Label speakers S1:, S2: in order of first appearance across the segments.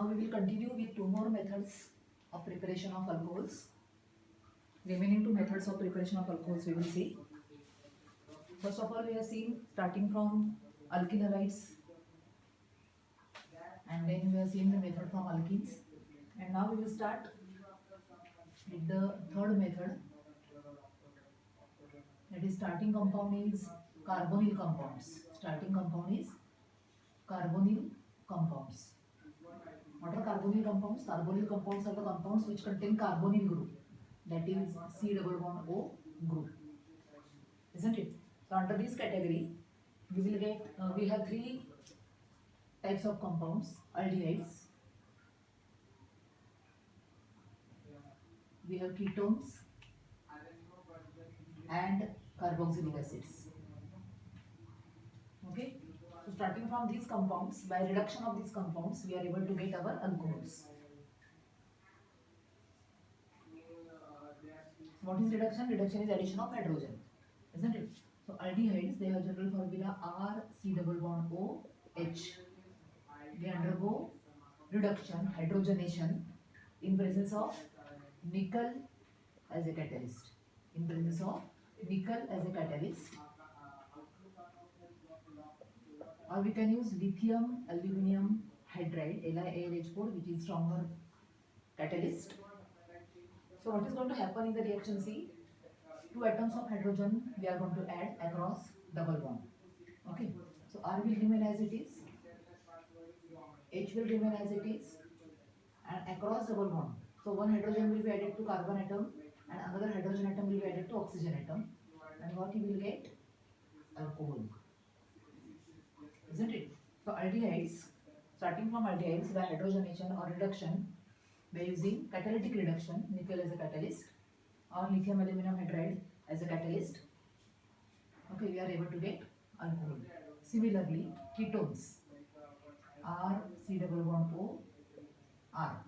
S1: Now we will continue with two more methods of preparation of alcohols. Remaining two methods of preparation of alcohols we will see. First of all, we have seen starting from alkyl halides, and then we have seen the method from alkenes. And now we will start with the third method. That is, starting compound is carbonyl compounds. Starting compound is carbonyl compounds. What are carbonyl compounds? Carbonyl compounds are the compounds which contain carbonyl group, that is C double bond O group, isn't it? So under this category, we will get we have three types of compounds: aldehydes, we have ketones, and carboxylic acids. Okay. So starting from these compounds, by reduction of these compounds, we are able to get our alcohols. What is reduction? Reduction is addition of hydrogen, isn't it? So aldehydes, they have general formula R C double bond O H. They undergo reduction, hydrogenation, in presence of nickel as a catalyst. In presence of nickel as a catalyst, or we can use lithium aluminum hydride LiAlH4, which is stronger catalyst. So what is going to happen in the reaction? See, two atoms of hydrogen we are going to add across double bond. Okay, so R will remain as it is, H will remain as it is, and across double bond. So one hydrogen will be added to carbon atom and another hydrogen atom will be added to oxygen atom, and what you will get? Alcohol, isn't it? So aldehydes, starting from aldehydes by hydrogenation or reduction by using catalytic reduction, nickel as a catalyst or lithium aluminum hydride as a catalyst, okay, we are able to get alcohol. Similarly, ketones, R C double bond O R,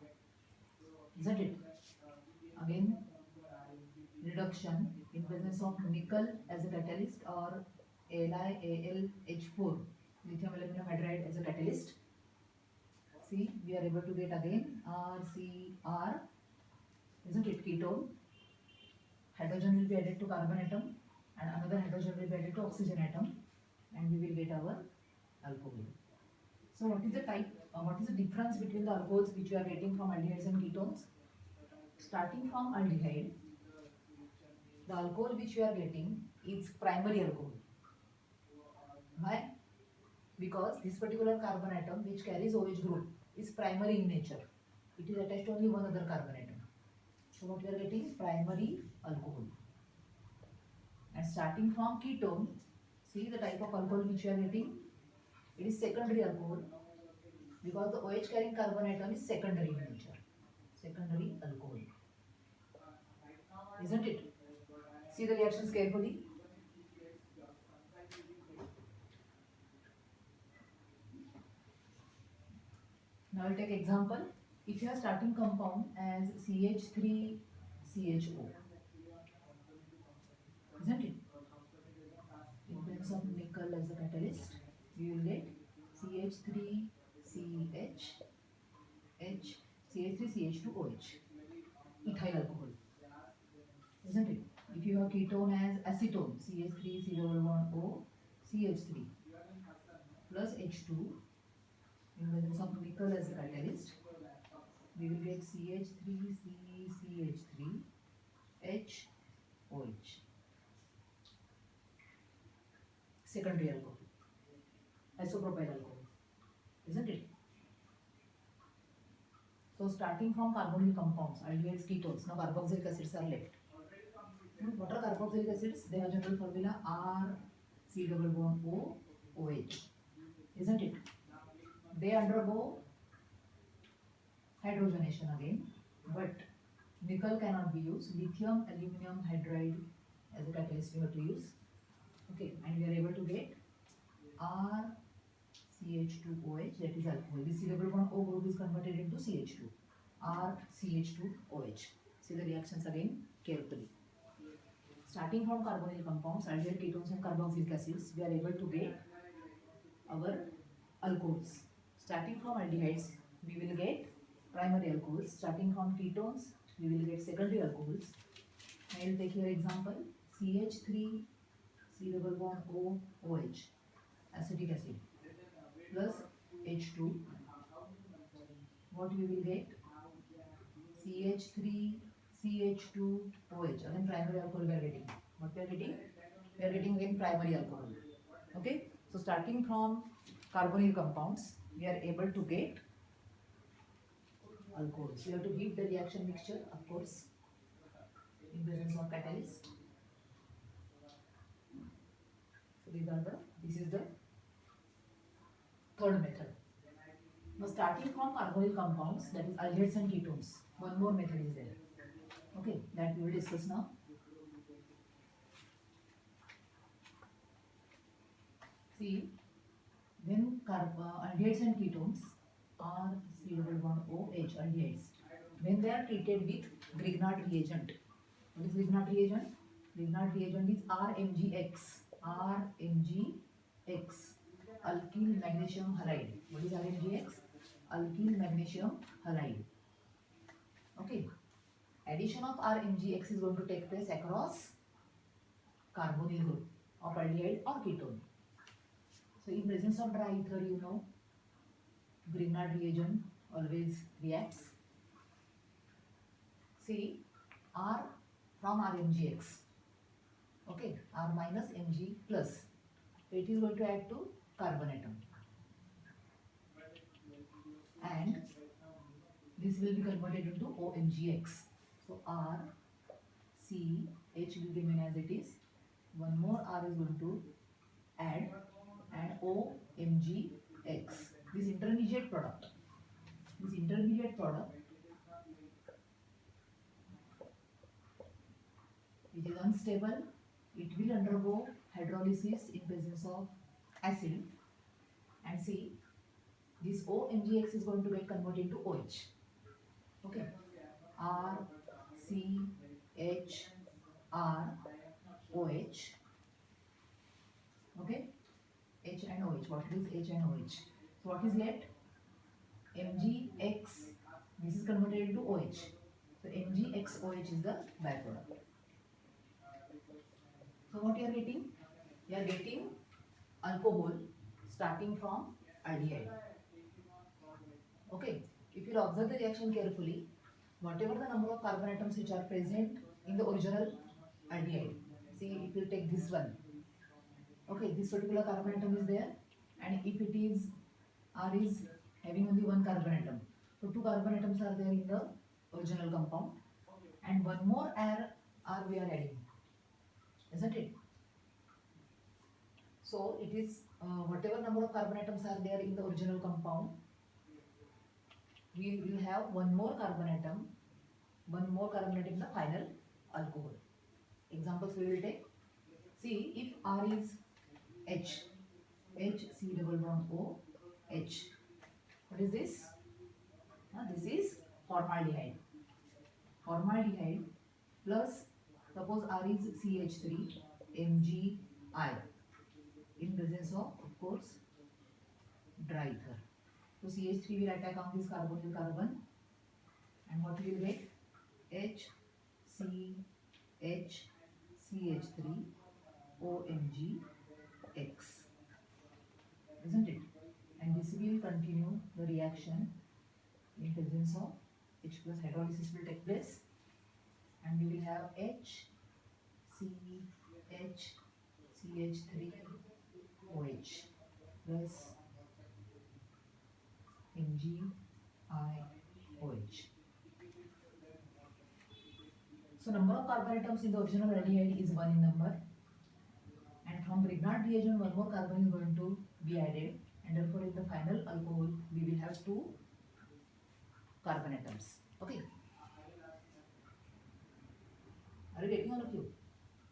S1: isn't it? Again, reduction in presence of nickel as a catalyst or LiAlH4, lithium aluminum hydride as a catalyst. See, we are able to get again RCR, isn't it? Ketone. Hydrogen will be added to carbon atom and another hydrogen will be added to oxygen atom, and we will get our alcohol. So what is the type, what is the difference between the alcohols which we are getting from aldehydes and ketones? Starting from aldehyde, the alcohol which we are getting is primary alcohol. Why? Because this particular carbon atom which carries OH group is primary in nature. It is attached to only one other carbon atom. So what we are getting is primary alcohol. And starting from ketone, see the type of alcohol which we are getting, it is secondary alcohol, because the OH carrying carbon atom is secondary in nature. Secondary alcohol, isn't it? See the reactions carefully. Now we'll take example. If you are starting compound as CH3CHO, isn't it? In presence of nickel as a catalyst, we will get CH3CH, CH3CH2OH, ethyl alcohol, isn't it? If you have ketone as acetone, CH3C double bond O CH3 plus H2, in presence of nickel as a catalyst, we will get CH3CH3HOH, secondary alcohol, isopropyl alcohol, isn't it? So starting from carbonyl compounds, aldehydes, ketones, now carboxylic acids are left. What are carboxylic acids? They have general formula R C double bond O OH, isn't it? They undergo hydrogenation again, but nickel cannot be used. Lithium aluminum hydride as a catalyst we have to use. Okay, and we are able to get RCH2OH, that is alcohol. This C double bond O group is converted into CH2, RCH2OH. See the reactions again carefully. Starting from carbonyl compounds, aldehyde, ketones and carboxylic acids, we are able to get our alcohols. Starting from aldehydes, we will get primary alcohols. Starting from ketones, we will get secondary alcohols. I will take here example CH3 C double bond O OH acetic acid plus H2. What we will get? CH3 CH2 OH. Again primary alcohol we are getting. What we are getting? We are getting again primary alcohol. Okay. So starting from carbonyl compounds, we are able to get alcohols. We have to heat the reaction mixture, of course, in presence of catalyst. So this is the third method. Now starting from carbonyl compounds, that is aldehydes and ketones, one more method is there. Okay, that we will discuss now. See, when aldehydes and ketones are C double bond OH aldehydes, when they are treated with Grignard reagent. What is Grignard reagent? Grignard reagent is RMGX. RMGX. Alkyl magnesium halide. What is RMGX? Alkyl magnesium halide. Okay. Addition of RMGX is going to take place across carbonyl group of aldehyde or ketone. So in presence of dry ether, you know, Grignard reagent always reacts. See, R from RMGX. Okay, R minus Mg plus. So it is going to add to carbon atom. And this will be converted into OMGX. So R, C, H will remain as it is. One more R is going to add and OMGX. This intermediate product which is unstable, it will undergo hydrolysis in presence of acid, and see, this OMGX is going to get converted into OH. Okay, R, C, H, R, OH. Okay, H and OH. What is H and OH? So what is left? MgX. This is converted into OH. So MgXOH is the byproduct. So what you are getting? You are getting alcohol starting from aldehyde. Okay. If you observe the reaction carefully, whatever the number of carbon atoms which are present in the original aldehyde. See, if you take this one. Okay, this particular carbon atom is there, and if it is R is having only one carbon atom. So two carbon atoms are there in the original compound, and one more R we are adding, isn't it? So it is whatever number of carbon atoms are there in the original compound, we will have one more carbon atom in the final alcohol. Examples we will take. See, if R is H, C double bond O, H. What is this? This is formaldehyde. Formaldehyde plus, suppose R is CH3, Mgi, in presence of course, dry ether. So CH3 will attack on this carbonyl carbon, and what we will get? H, C, H, CH3, OMG, X. Isn't it? And this will continue the reaction in presence of H plus hydrolysis will take place, and we will have H, C, H, CH3, OH plus MgI, OH. So number of carbon atoms in the original aldehyde is 1 in number, and from Grignard reagent one more carbon is going to be added, and therefore in the final alcohol we will have 2 carbon atoms. Okay. Are you getting all of you?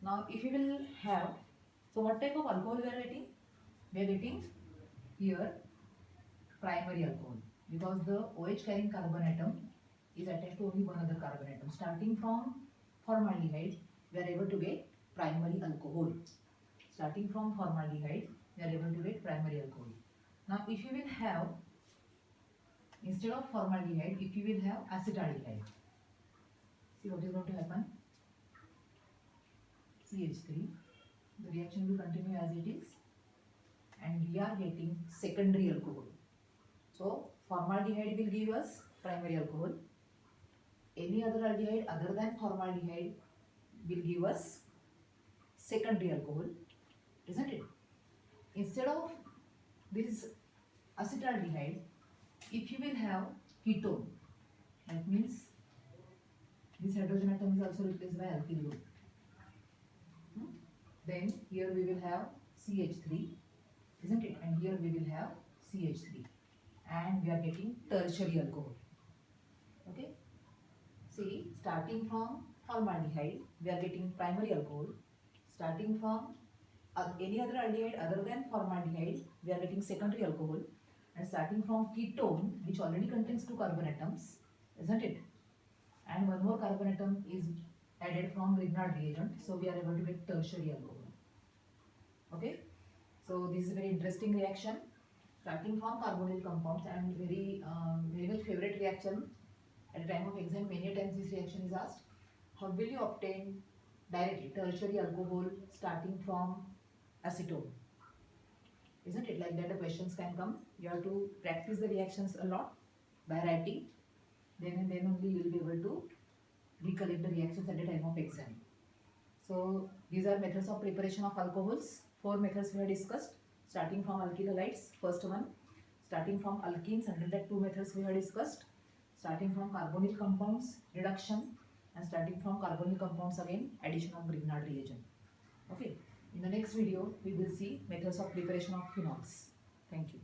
S1: Now if you will have, so what type of alcohol we are getting? We are getting here primary alcohol, because the OH carrying carbon atom is attached to only one other carbon atom. Starting from formaldehyde, we are able to get primary alcohol. Starting from formaldehyde, we are able to get primary alcohol. Now if you will have instead of formaldehyde, if you will have acetaldehyde, see what is going to happen. CH3, the reaction will continue as it is, and we are getting secondary alcohol. So formaldehyde will give us primary alcohol. Any other aldehyde other than formaldehyde will give us secondary alcohol, isn't it? Instead of this acetaldehyde, if you will have ketone, that means this hydrogen atom is also replaced by alkyl group. Then here we will have CH3, isn't it? And here we will have CH3, and we are getting tertiary alcohol. Okay. See, starting from formaldehyde, we are getting primary alcohol. Starting from any other aldehyde other than formaldehyde, we are getting secondary alcohol. And starting from ketone, which already contains 2 carbon atoms, isn't it? And one more carbon atom is added from Grignard reagent, so we are able to get tertiary alcohol. Okay, so this is a very interesting reaction. Starting from carbonyl compounds, and very much favorite reaction at the time of exam. Many times this reaction is asked. How will you obtain directly tertiary alcohol starting from acetone? Isn't it like that? The questions can come. You have to practice the reactions a lot by writing. Then and then only you will be able to recollect the reactions at the time of exam. So these are methods of preparation of alcohols. 4 methods we have discussed, starting from alkyl halides, first one. Starting from alkenes, under that 2 methods we have discussed. Starting from carbonyl compounds, reduction, and starting from carbonyl compounds again, addition of Grignard reagent. Okay. In the next video, we will see methods of preparation of phenols. Thank you.